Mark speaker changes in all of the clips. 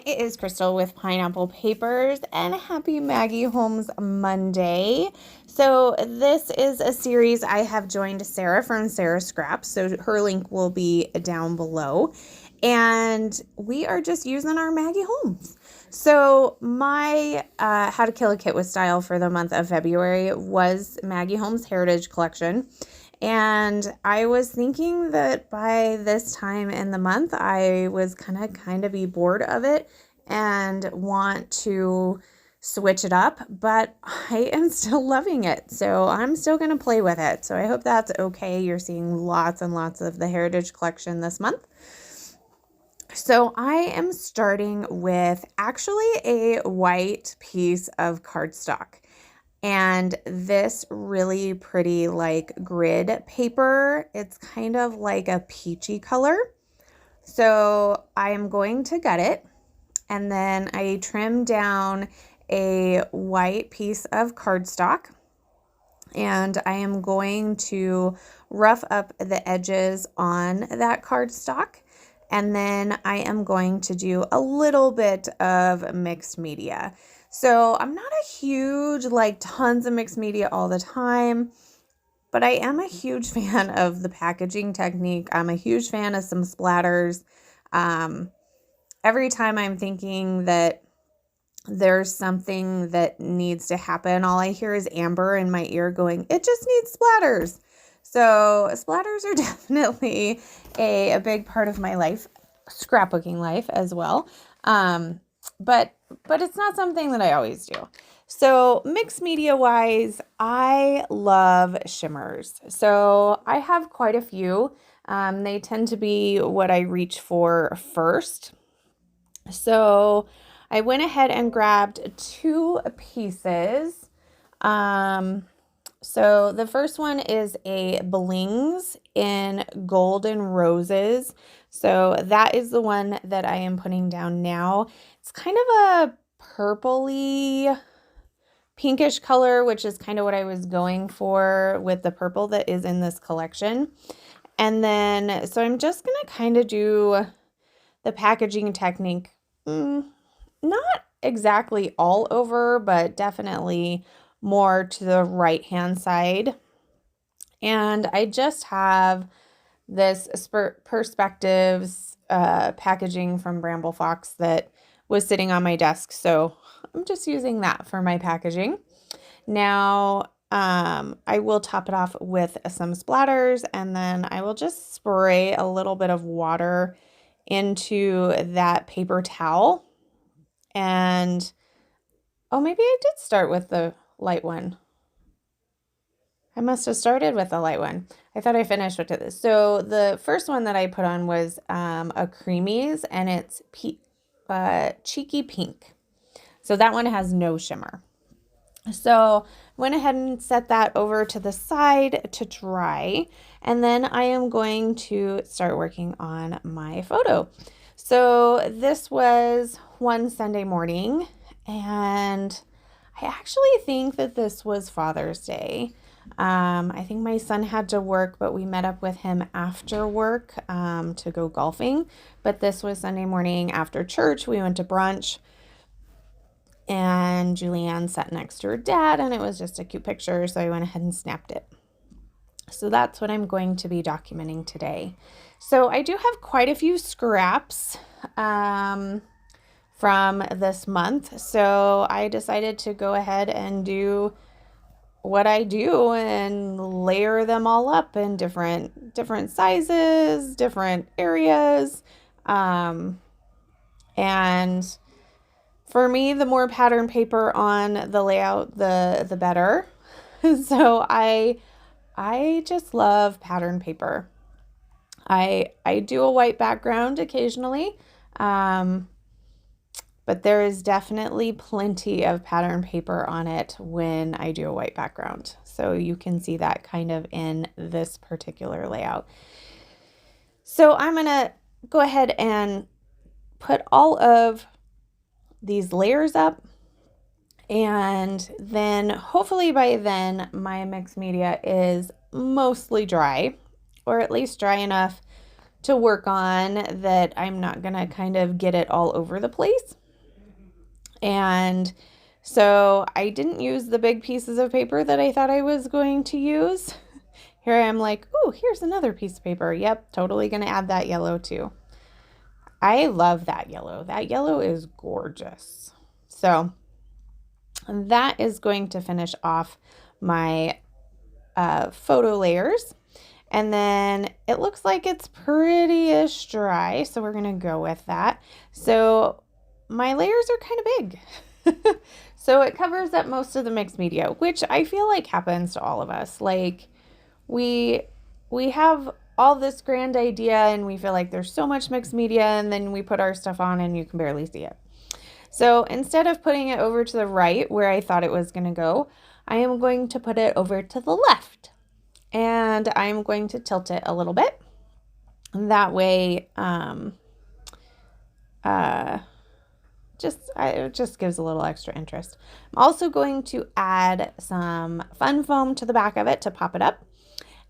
Speaker 1: It is Crystal with Pineapple Papers, and happy Maggie Holmes Monday. So this is a series I have joined Sarah from Sarah Scraps, so her link will be down below. And we are just using our Maggie Holmes. So my How to Kill a Kit with Style for the month of February was Maggie Holmes Heritage Collection. And I was thinking that by this time in the month, I was kind of be bored of it and want to switch it up, but I am still loving it. So I'm still going to play with it. So I hope that's okay. You're seeing lots and lots of the Heritage Collection this month. So I am starting with actually a white piece of cardstock. And this really pretty grid paper, it's kind of like a peachy color. So I am going to gut it, and then I trim down a white piece of cardstock, and I am going to rough up the edges on that cardstock. And then I am going to do a little bit of mixed media. So I'm not a huge, tons of mixed media all the time, but I am a huge fan of the packaging technique. I'm a huge fan of some splatters. Every time I'm thinking that there's something that needs to happen, all I hear is Amber in my ear going, it just needs splatters. So splatters are definitely a big part of my life, scrapbooking life as well. But it's not something that I always do. So mixed media wise, I love shimmers. So I have quite a few. They tend to be what I reach for first. So I went ahead and grabbed two pieces. So the first one is a Blings in Golden Roses. So that is the one that I am putting down now. It's kind of a purpley pinkish color, which is kind of what I was going for with the purple that is in this collection. And then, so I'm just going to kind of do the packaging technique, not exactly all over, but definitely more to the right hand side. And I just have this Perspectives packaging from Bramble Fox that was sitting on my desk. So I'm just using that for my packaging. Now I will top it off with some splatters, and then I will just spray a little bit of water into that paper towel. And maybe I did start with the light one. I must have started with the light one. I thought I finished with this. So the first one that I put on was a Creamies, and it's Cheeky Pink. So that one has no shimmer. So went ahead and set that over to the side to dry. And then I am going to start working on my photo. So this was one Sunday morning, and I actually think that this was Father's Day. I think my son had to work, but we met up with him after work to go golfing. But this was Sunday morning after church. We went to brunch, and Julianne sat next to her dad, and it was just a cute picture, so I went ahead and snapped it. So that's what I'm going to be documenting today. So I do have quite a few scraps from this month, so I decided to go ahead and do what I do and layer them all up in different sizes, different areas. And for me, the more pattern paper on the layout, the better. So I just love pattern paper. I do a white background occasionally, but there is definitely plenty of pattern paper on it when I do a white background. So you can see that kind of in this particular layout. So I'm going to go ahead and put all of these layers up, and then hopefully by then my mixed media is mostly dry, or at least dry enough to work on that I'm not going to kind of get it all over the place. And so I didn't use the big pieces of paper that I thought I was going to use. Here I am like, oh, here's another piece of paper. Yep, totally going to add that yellow too. I love that yellow. That yellow is gorgeous. So that is going to finish off my photo layers. And then it looks like it's pretty-ish dry, so we're going to go with that. So my layers are kind of big. So it covers up most of the mixed media, which I feel like happens to all of us. Like we have all this grand idea and we feel like there's so much mixed media, and then we put our stuff on and you can barely see it. So instead of putting it over to the right where I thought it was going to go, I am going to put it over to the left. And I'm going to tilt it a little bit. That way, it just gives a little extra interest. I'm also going to add some fun foam to the back of it to pop it up.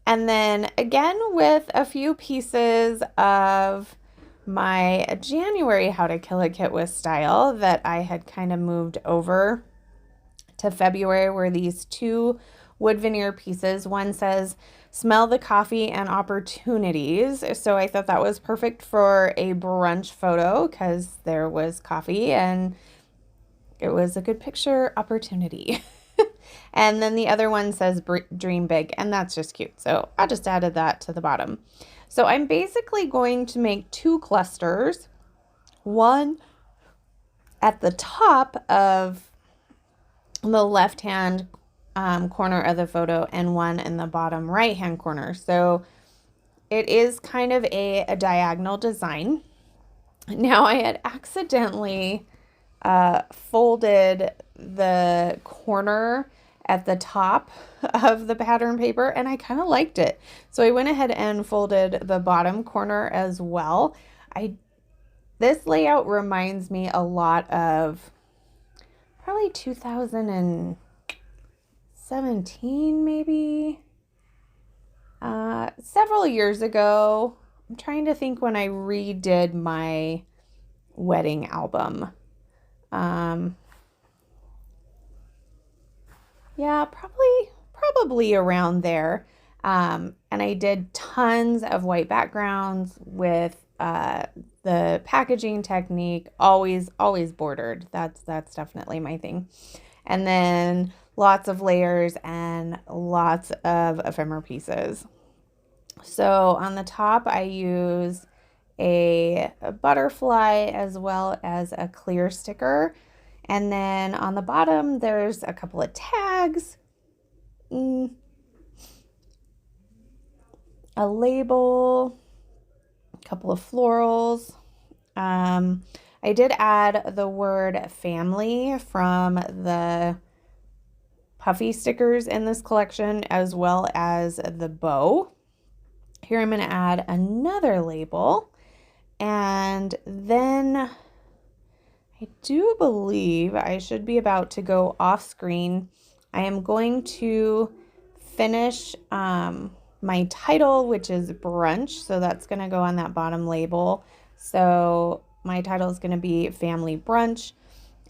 Speaker 1: And then again with a few pieces of my January How to Kill a Kit with Style that I had kind of moved over to February were these two wood veneer pieces. One says, smell the coffee and opportunities. So I thought that was perfect for a brunch photo because there was coffee and it was a good picture opportunity. And then the other one says dream big, and that's just cute. So I just added that to the bottom. So I'm basically going to make two clusters, one at the top of the left-hand corner of the photo and one in the bottom right-hand corner. So it is kind of a diagonal design. Now I had accidentally folded the corner at the top of the pattern paper, and I kind of liked it. So I went ahead and folded the bottom corner as well. This layout reminds me a lot of probably 2017 maybe. Several years ago. I'm trying to think when I redid my wedding album. Yeah, probably around there. And I did tons of white backgrounds with the packaging technique, always bordered. That's definitely my thing. And then lots of layers and lots of ephemera pieces. So on the top, I use a butterfly as well as a clear sticker. And then on the bottom, there's a couple of tags, a label, a couple of florals. I did add the word family from the puffy stickers in this collection as well as the bow. Here I'm going to add another label, and then I do believe I should be about to go off screen. I am going to finish my title, which is brunch. So that's going to go on that bottom label. So my title is going to be family brunch.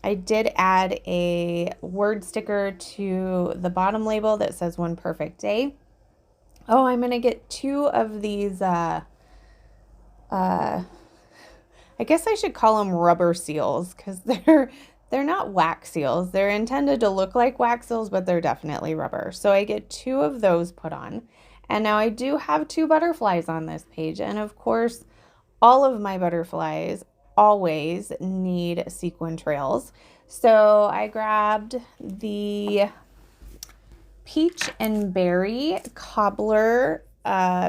Speaker 1: I did add a word sticker to the bottom label that says one perfect day. Oh, I'm going to get two of these, I guess I should call them rubber seals because they're not wax seals. They're intended to look like wax seals, but they're definitely rubber. So I get two of those put on. And now I do have two butterflies on this page. And of course, all of my butterflies always need sequin trails. So I grabbed the peach and berry cobbler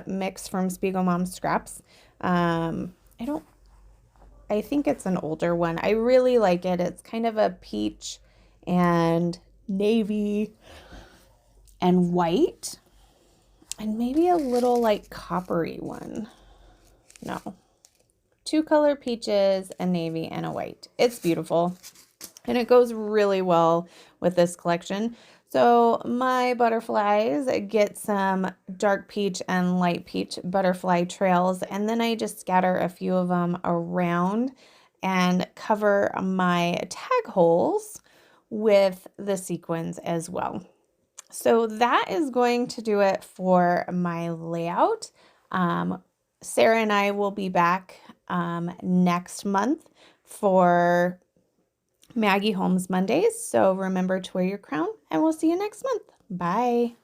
Speaker 1: mix from Spiegel Mom Scraps. I think it's an older one. I really like it. It's kind of a peach and navy and white and maybe a little like coppery one. No. Two color peaches, a navy, and a white. It's beautiful. And it goes really well with this collection. So my butterflies get some dark peach and light peach butterfly trails, and then I just scatter a few of them around and cover my tag holes with the sequins as well. So that is going to do it for my layout. Sarah and I will be back next month for Maggie Holmes Mondays. So remember to wear your crown, and we'll see you next month. Bye.